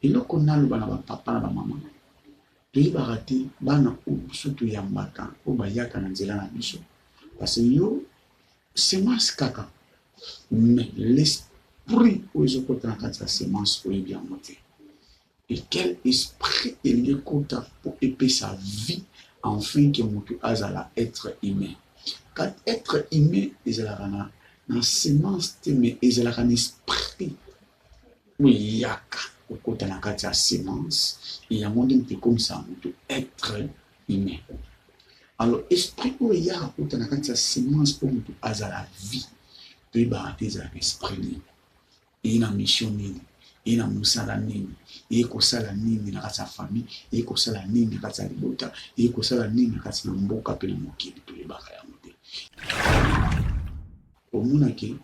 eloko naloba na bapapa na bamama toyebaka te bana oyo biso toyambaka oyo bayaka na nzela na biso parce que yo semence kaka mais l'esprit oyo ezokota na kati ya semence oyebi yango te et quel esprit elingi ekota mpo epesa vie afin ke moto azala être humain car être humain ezalaka na semence te mais ezalaka na esprit oyo eyaka okota na kati ya semence et yango nde moto ekomisa moto être humain alors esprit oyo eyaka okota na kati ya semence mpo moto azala vie toyebaka te ezalaka esprit nini eye na mission nini eye na mosala nini eye kosala nini na kati ya famille eye kosala nini na kati ya libota eye kosala nini na kati na mboka mpe na mokili toyebaka yango te omonaki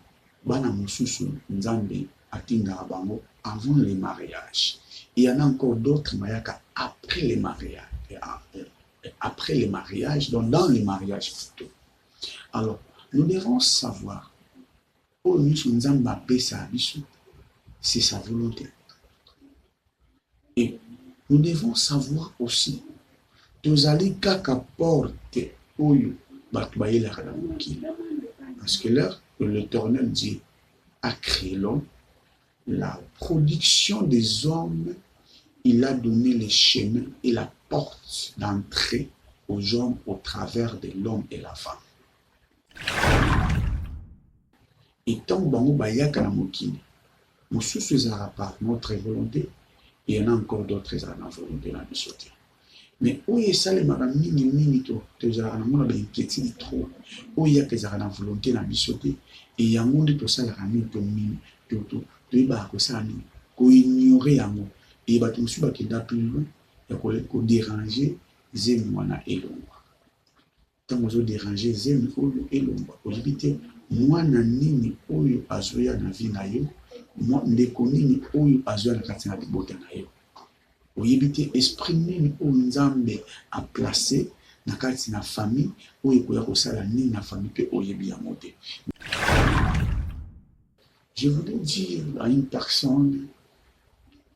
bana mosusu nzambe atindaka bango avant le mariage il y en a encore d'autres mayaka après le mariage après le mariage donc dans le mariage plutôt alors nous devons savoir oyo nyonso nzambe apesa biso c'est sa volonté et nous devons savoir aussi tozali kaka porte oyo bato bayelaka na mokili parce que l'Éternel dit a créé l'homme la production des hommes il a donné les chemins et la porte d'entrée aux hommes au travers de l'homme et la femme et tant bango bayaka na mokili mosusu ezalaka par notre volonté et il y en a encore d'autres ezalaka na volonté na biso te mais oyo esalemaka mingi tozalaka na mona bainquiétude trop oyo eyaka ezalaka na volonté na biso te e yango nde tosalaka nini toyebaka kosala nini koignore yango e bato mosusu bakenda plus loin ya kodéranger zemi wana elongwa ntango ozoderange zemi oyo elongwa oyebi te mwana nini oyo azoya na vie na yo ndeko nini oyo azoya na kati na libota na yo oyebi te esprit nini oyo nzambe aplace na kati na famille oyo ekoya kosala nini na famille mpe oyebi yango te je voudrais dire à une personne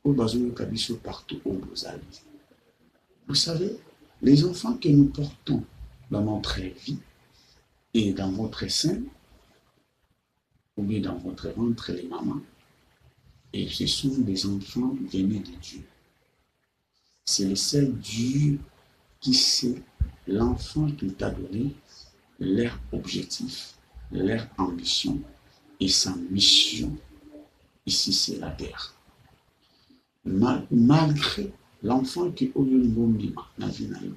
oyo bazoyoka biso partout oyo bozali vous savez les enfants que nous portons dans notre vie et dans votre sein ou bien dans votre ventre les mamans et ce sont des enfants venus de Dieu. C'est le seul Dieu qui sait l'enfant qu'il t'a donné, leur objectif, leur ambition et sa mission ici sur la terre. Malgré l'enfant qui est au monde na vie na yo,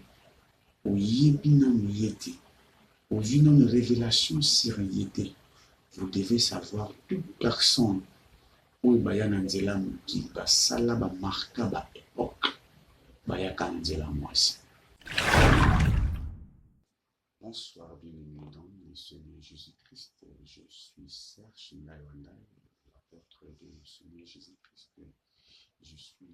oyebi nanu ye te, ozwi nanu révélation sur ye te, vous devez savoir toute personne oyo baya na nzela mokili basala bamarka baépoque bayaka na nzela mwasi. Bonsoir, bien-aimés dans le Seigneur Jésus-Christ. Je suis Serge Ndaiwandai, l'apôtre du Seigneur Jésus-Christ. Je suis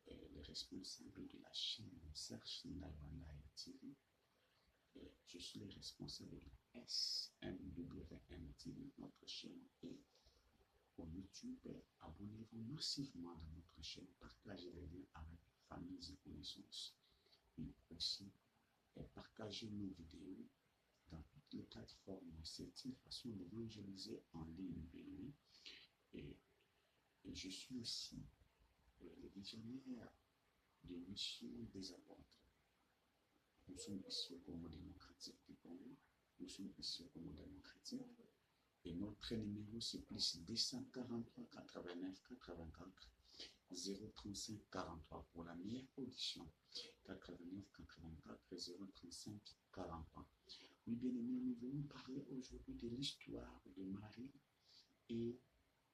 le responsable de la chaîne Serge Ndaiwandai TV. Je suis le responsable de la SMWM TV, notre chaîne. Et pour YouTube, abonnez-vous massivement à notre chaîne, partagez les liens avec familles et connaissances. Et aussi, partagez nos vidéos dans toutes les plateformes. C'est une façon d'évangéliser en ligne. Et je suis aussi le visionnaire de Mission des Apôtres. Nous sommes ici au Congo démocratique du Congo. Nous sommes ici au Congo démocratique. Et notre numéro c'est plus 243 89 84 035 43 pour la meilleure audition. 89 84 035 43. Oui, bien aimés, nous venons parler aujourd'hui de l'histoire de Marie et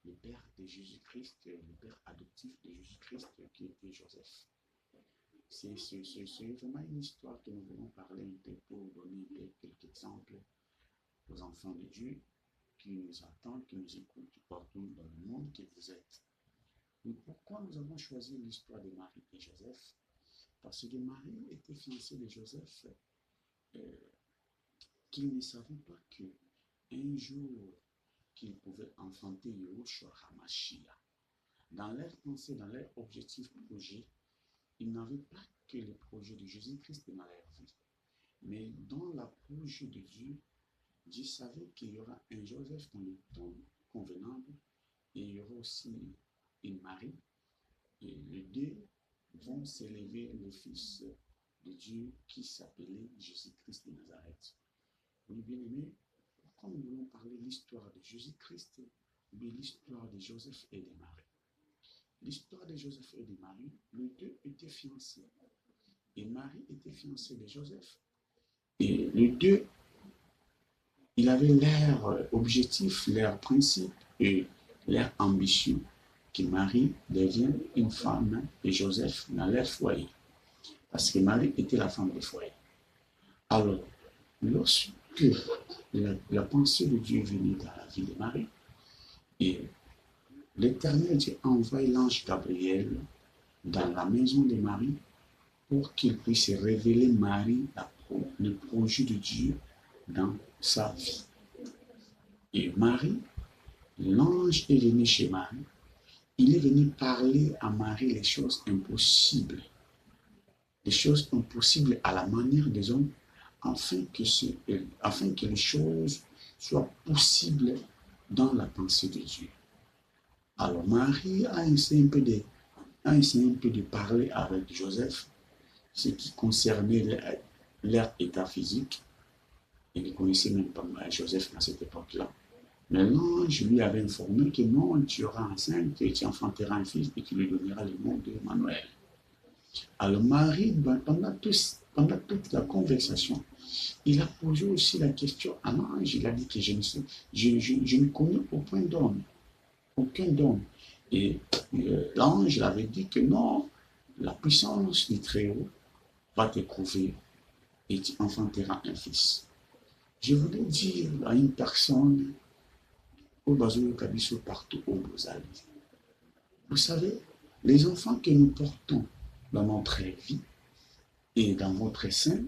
le père de Jésus-Christ, le père adoptif de Jésus-Christ qui était Joseph. C'est vraiment une histoire que nous venons parler un peu pour donner quelques exemples aux enfants de Dieu qui nous attendent, qui nous écoutent partout dans le monde que vous êtes. Mais pourquoi nous avons choisi l'histoire de Marie et Joseph? Parce que Marie était fiancée de Joseph, qui ne savait pas qu'un jour qu'il pouvait enfanter Yahushua HaMashiach. Dans leur pensée, dans leur objectif projet, ils n'avaient pas que le projet de Jésus-Christ dans leur vie. Mais dans la projet de Dieu, Dieu savait qu'il y aura un Joseph dans le temps convenable et il y aura aussi une Marie. Et les deux vont s'élever le Fils de Dieu qui s'appelait Jésus-Christ de Nazareth. Oui, bien aimé, quand nous voulons parler de l'histoire de Jésus-Christ, mais l'histoire de Joseph et de Marie. L'histoire de Joseph et de Marie, les deux étaient fiancés. Et Marie était fiancée de Joseph. Et les deux, ils avaient leur objectif, leur principe et leur ambition que Marie devienne une femme et Joseph dans leur foyer. Parce que Marie était la femme du foyer. Alors, lorsque la pensée de Dieu est venue dans la vie de Marie, et l'Éternel Dieu envoie l'ange Gabriel dans la maison de Marie pour qu'il puisse révéler Marie le projet de Dieu dans sa vie. Et Marie, l'ange est venu chez Marie. Il est venu parler à Marie les choses impossibles. Les choses impossibles à la manière des hommes, afin que les choses soient possibles dans la pensée de Dieu. Alors Marie a essayé un peu de parler avec Joseph, ce qui concernait leur état physique. Il ne connaissait même pas Joseph à cette époque-là. Mais l'ange lui avait informé que non, tu auras enceinte, et tu enfanteras un fils et tu lui donneras le nom de Manuel. Alors Marie, pendant toute la conversation, il a posé aussi la question à l'ange. Il a dit que je ne connais aucun don. Et l'ange avait dit que non, la puissance du Très-Haut va te couvrir et tu enfanteras un fils. Je voulais dire à une personne au Bazoyo Kabiso partout où vous allez. Vous savez, les enfants que nous portons dans notre vie et dans votre sein,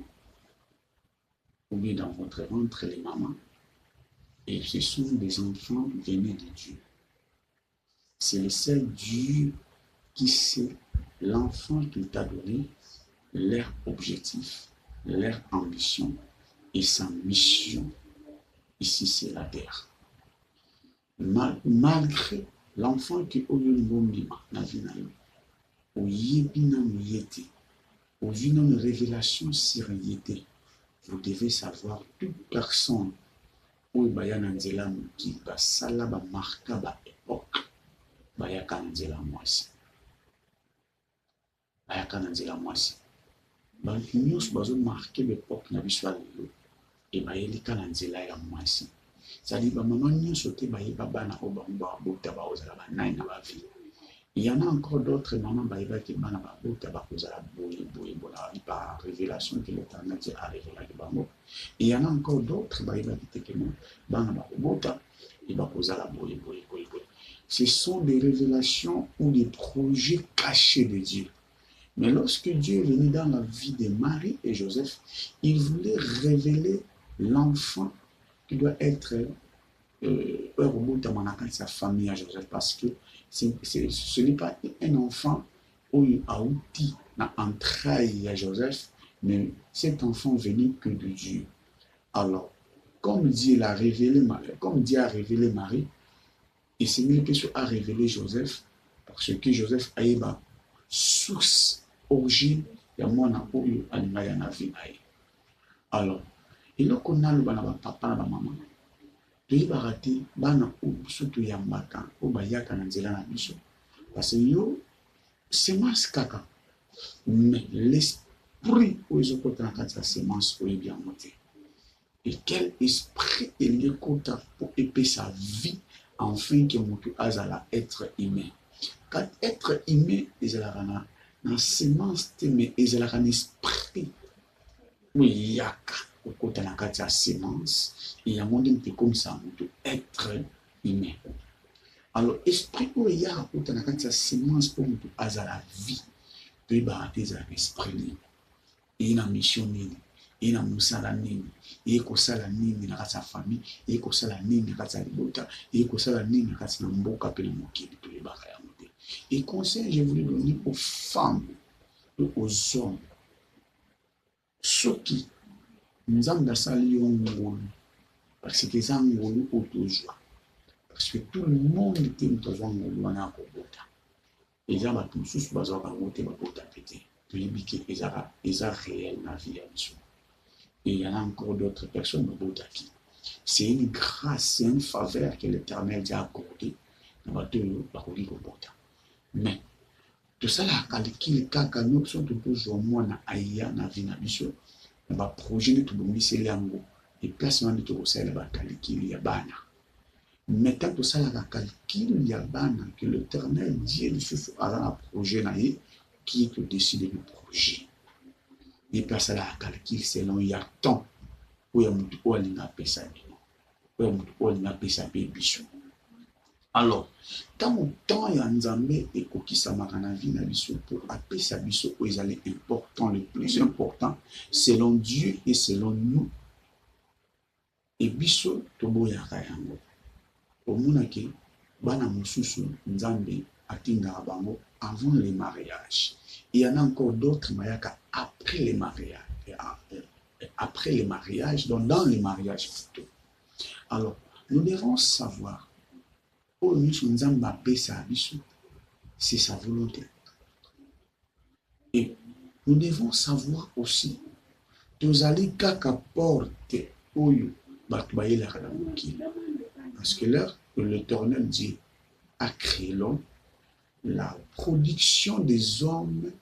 ou bien dans votre ventre, les mamans, et ce sont des enfants venus de Dieu. C'est le seul Dieu qui sait l'enfant qu'il t'a donné, leur objectif, leur ambition et sa mission ici sur la terre. Malgré l'enfant qui oyo ngomima na vie na yo, oyebi nanu ye te, ozwi nanu révélation sur ye te, vous devez savoir toute personne oyo baya na nzela moki basala bamarka baépoque bayaka na nzela mwasi. Bayaka na nzela mwasi. Bantu nyonso bazomarke baépoque na biso ya lelo e bayelika na nzela ya mwasi. C'est-à-dire bamama nyonso te bayeba bana oyo bango babota bakozala banai na bavie. Il y en a encore d'autres mamans bayebaki bana babota bakozala boye par révélation que l'Éternel a révélé de bango. Il y en a encore d'autres bayebaki te que bana babota et bakozala boye. Ce sont des révélations ou des projets cachés de Dieu. Mais lorsque Dieu est venu dans la vie de Marie et Joseph, il voulait révéler l'enfant qui doit être sa famille à Joseph, parce que ce n'est pas un enfant où a outil dans entraille à Joseph, mais cet enfant venu que de Dieu. Alors, comme Dieu a révélé Marie, et Seigneur a révélé Joseph, parce que Joseph a eu la source, origine, ya mwana oyo alinga ya na vie na ye. Alors, eloko naloba na bapapa na bamama, toyebaka te bana oyo biso toyambaka oyo bayaka na nzela na biso, parce que yo semence kaka, mais l'esprit oyo ezokota na kati ya semence oyebi yango te. Et quel esprit elingi ekota po epesa vie afin que moto azala être humain. Car être humain ezalaka na semence te, mais ezalaka na esprit oyo eyaka okota na kati ya semence et yango nde mpe ekomisa moto être humain. Alors esprit oyo eyaka okota na kati ya semence mpo moto azala vie toyebaka te ezalaka esprit nini, eye na mission nini, eye na mosala nini, eye kosala nini na kati ya famille, eye kosala nini na kati ya libota, eye kosala nini na kati na mboka mpe na mokili, toyebaka yango te. Et conseil, je voulais donner aux femmes et aux hommes, ceux qui nous ont dans parce que ça ngolu autojoie. Parce que tout le monde était autojoie ngolu wana kobota. Eza bato mosusu bazwa bango te babota pete. Toyebi ke eza réel na vie ya biso. Et il y en a encore d'autres personnes babotaki. C'est une grâce, c'est une faveur que l'Éternel a accordée na bato oyo bakoki kobota. Mais tosala calcul kaka nyonso tozwa mwana aya na vie na biso na baprojet nde tobongiseli yango eplacement nde tokosalela bacalcul ya bana. Mais tant tosalaka calcul ya bana que l'Éternel Dieu lisusu aza na projet na ye qui est décider le projet epe asalaka calcul selon ya temps oyo motu oyo alingi apesa bino oyo motu oyo alingi apesa mpe biso. Alors, ntango temps ya nzambe ekokisamaka na vie na biso pour apesa biso oyo ezali important, le plus important selon Dieu et selon nous, et biso toboyaka yango. Omonaki bana mosusu nzambe atindaka bango avant le mariage. Il y en a encore d'autres mayaka après le mariage. Après le mariage, donc dans le mariage plutôt. Alors, nous devons savoir c'est sa volonté. Et nous devons savoir aussi tozali kaka porte oyo bato bayelaka na mokili. Parce que l'Éternel dit a créé l'homme, la production des hommes,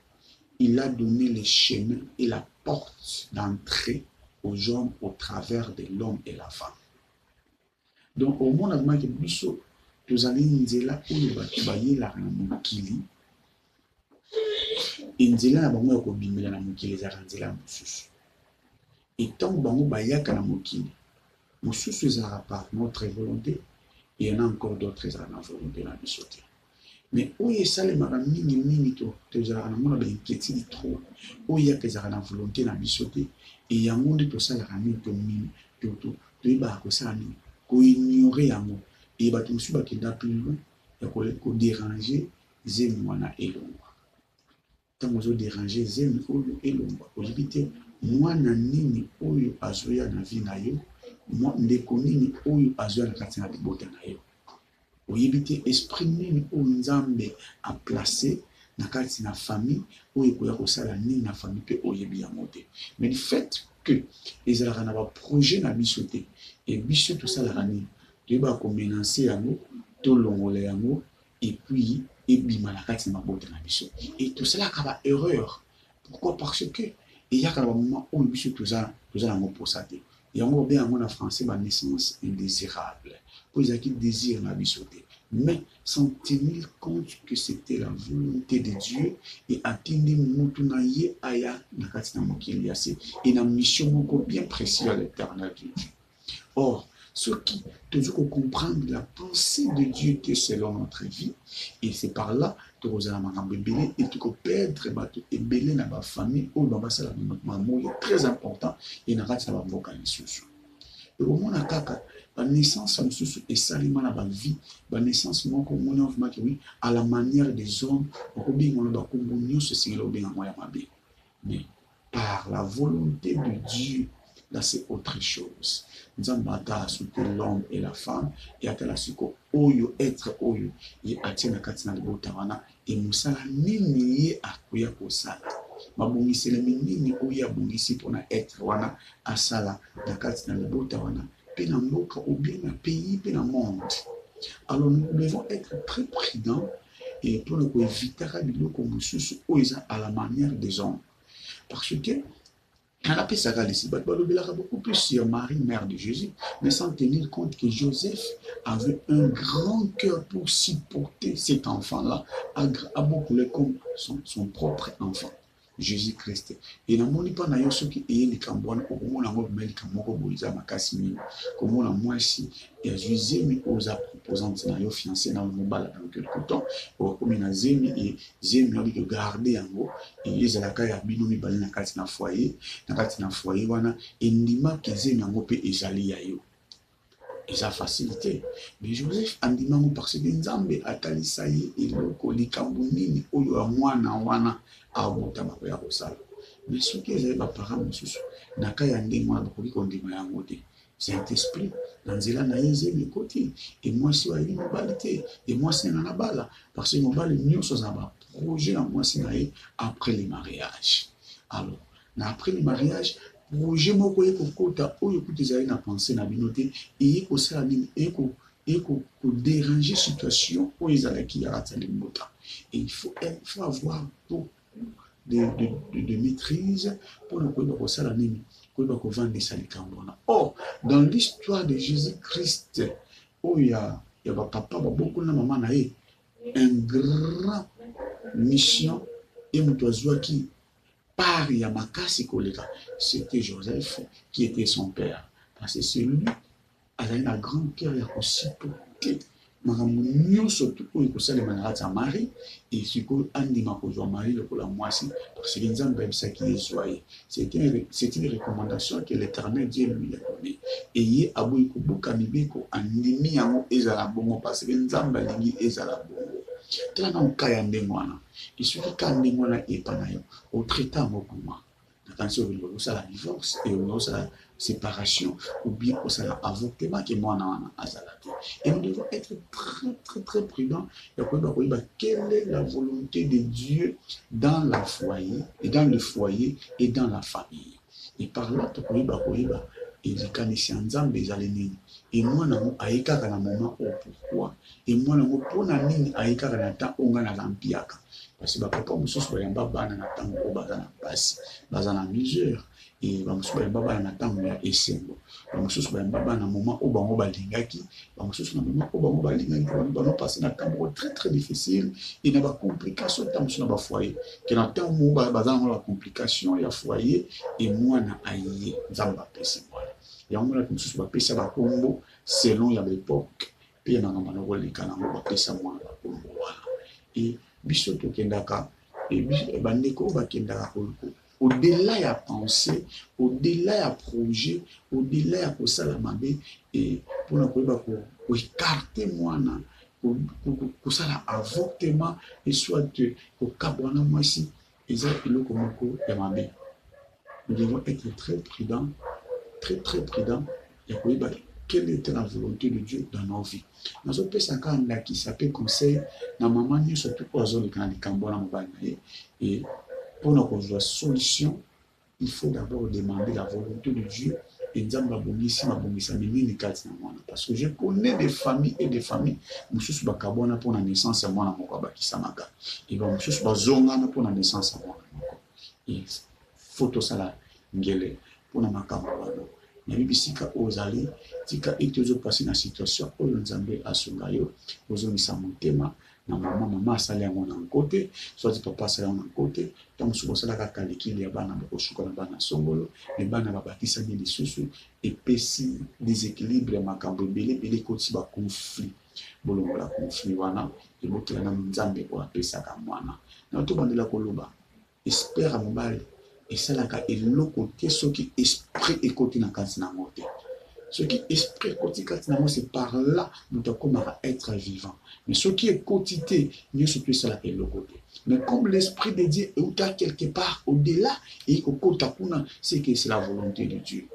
il a donné les chemins et la porte d'entrée aux hommes au travers de l'homme et la femme. Donc au monde avant que biso tozali nzela oyo bato bayelaka na mokili, nzela na bango ya kobimela na mokili ezalaka nzela mosusu. Et tant bango bayaka na mokili mosusu ezalaka par notre volonté, et il y en a encore d'autres ezalaka na volonté na biso te. Mais oyo esalemaka mingi tozalaka na mona bainquiétude trop oyo yaka ezalaka na volonté na biso te, e yango nde tosalaka nini toyebaka kosala nini koignore yango. Et bato mosusu bakenda plus loin ya kodéranger zemi wana elongwa. Ntango ozodéranger zemi oyo elongwa oyebi te mwana nini oyo azoya na vie na yo, ndeko nini oyo azoya na kati na libota na yo. Oyebi te esprit nini oyo nzambe a placé na kati na famille oyo ekoya kosala nini na famille mpe oyebi yango te. Mais du fait que ezalaka na baprojet na biso te, e biso tosalaka nini toyeba komenanse yango tolongola yango et puis ebima na kati na mabota na biso. Et tosalaka ba erreur. Pourquoi? Parce que eyaka na bamoment oyo biso toza yango mposa te. Yango obe yango na français ba naissance indésirable. Po ezalaki désir na biso te. Mais sans tenir compte que c'était la volonté de Dieu et atteindre mutu na ye aya na kati na mokili ya se. Et na mission moko bien précise à l'Éternel Dieu. Or, ceux qui toujours comprendre la pensée de Dieu qui est selon notre vie, et c'est par là que vous allez m'embêter et que vous perdre et belé dans ma famille ou dans ma salle de notre maman, il est très important et n'a pas de savoir beaucoup de choses. Et au moins, la naissance et salima la vie, la naissance à la manière des hommes, mais par la volonté de Dieu, là c'est autre chose. Nous avons l'homme et la femme, et à la suko oyo être oyo, et à tiena katina de botawana, et moussala nini à kuya kosala. Mabongisi le nini oya bongisi pour na être wana, à sala, na katina de botawana, pena mboka ou bien na pays, pena monde. Alors nous devons être très prudents et pour ne pas éviter à la manière des hommes. Parce que on appelle ça beaucoup plus sur Marie, mère de Jésus, mais sans tenir compte que Joseph avait un grand cœur pour supporter cet enfant-là, à beaucoup comme son propre enfant, Jésus-Christ. Et dans mon pas d'ailleurs ceux qui ayent les cambouans, au moment où on a les cambouans, on a cassé, comme on a moi ici, et à Jésus, mais aux proposants de fiancé dans le mobile dans quelque temps, ou comme il a zémi et zémi a gardé en haut, et les alaka binomi bali na kati na foyer wana, et ndima ke zémi en haut pe ezali ya yo. Et ça facilité. Mais Joseph andimango parce que Nzambe atalisa ye eloko likambo nini oyo ya mwana wana abotama ko ya kosala. Mais soki ezali baparent mosusu na ka ya ndenge wana bakoki kondima yango te. Saint-Esprit na nzela na ye ezemi ekoti emwasi oyo ayeli mobali te emwasi na na bala parce que mobali nyonso aza baprojet na mwasi na ye après le mariage. Alors na après le mariage projet moko ye kokota oyo kuta ezali na pensée na bino te eye kosala nini eye kodéranger situation oyo ezalaki ya katali mbota. Et il faut avoir beaucoup de maîtrise pour ne koyeba kosala nini koyeba kovandisa likambo wana. Or dans l'histoire de Jésus-Christ oyo ya bapapa baboko na mama na ye un grand mission ye moto azwaki part ya makasi koleka, c'était Joseph qui était son père. Parce que c'est lui azali na grand cœur ya kosipoke makambo nyonso tu oyo ekosalema na kati ya mari et sikoyo andima kozwa mari lokola mwasi parce que Nzambe ayebisaki ezwa ye. C'est une recommandation que l'Éternel Dieu lui a donnée. Et ye aboyi kobuka mibeko andimi yango ezala bongo parce que Nzambe alingi ezala bongo. Tala na oka ya ndenge wana esoki ka ndenge wana epa na yo otraite yango comment nakanisi olingi okosala divorce et olingi okosala séparation ou bien okosala avortement ke mwana wana azala te. Et nous devons être très très très prudents ya koyeba koyeba quelle est la volonté de Dieu dans la foyer et dans le foyer et dans la famille. Et par là tokoyeba koyeba elikanisi ya Nzambe ezali nini et mwana ngo ayekaka na moment o pourquoi et mwana ngo mpona nini ayekaka na temps oyo nga nalampiaka parce que bapapa mosusu bayamba bana na ntango oyo baza na mpasi baza na misère et bamosusu bayamba bana na ntango ya esengo bamosusu bayamba bana na moment oyo bango balingaki bamosusu na moment oyo bango balingaki banopase na ntango moko très très difficile et na bacomplication ntango mosusu na bafoyer ke na ntango moko baza nango na bacomplication ya foyer et mwana aye Nzambe apesi mwana yango wana mosusu bapesa bakombo selon ya baepoke mpe na ngamba na koleka nango bapesa mwana bakombo wana. Et biso tokendaka bandeko oyo bakendaka au-delà ya pensée au-delà ya projet au-delà ya kosala mabe mpona koyeba koekarte mwana kosala avortement et soit kokabwana mwasi eza eloko moko ya mabe. Nous devons être très prudents très très prudent et koyeba quelle était la volonté de Dieu dans nos vies. Nazopesa kaka ndakisa mpe conseil na mama nyonso tu oyo azoleka na likambo wana mobali na ye et mpona kozwa solution il faut d'abord demander la volonté de Dieu et Nzambe abongisa minini kati na mwana parce que je connais des familles et des familles mosusu bakabwana mpona naissance ya mwana moko abakisamaka et bamosusu bazongana mpona naissance ya mwana moko et faut tosala ngele mpona makambo wana nayebi bisika ozali tika ete ozopasi na situation oyo Nzambe asunga yo ozongisa motema na mama asali yango na nkote soit papa asali yango na nkote ntango mosusu bosalaka kalikili ya bana bokosuka na bana songolo me bana babakisaki lisusu epesi déséquilibre ya makambo ebele ekoti baconflit bolongola conflit wana ebokela na Nzambe oyo apesaka mwana na tobandela koloba espere ya mobali esalaka eloko te soki esprit ekoti na kati na ngo te. Soki esprit ekoti kati na ngo c'est par là moto akomaka être vivant. Mais soki ekoti te nyonso to esalaka eloko te. Mais comme l'esprit de Dieu euta quelque part au-delà et kokota kuna c'est que c'est la volonté de Dieu.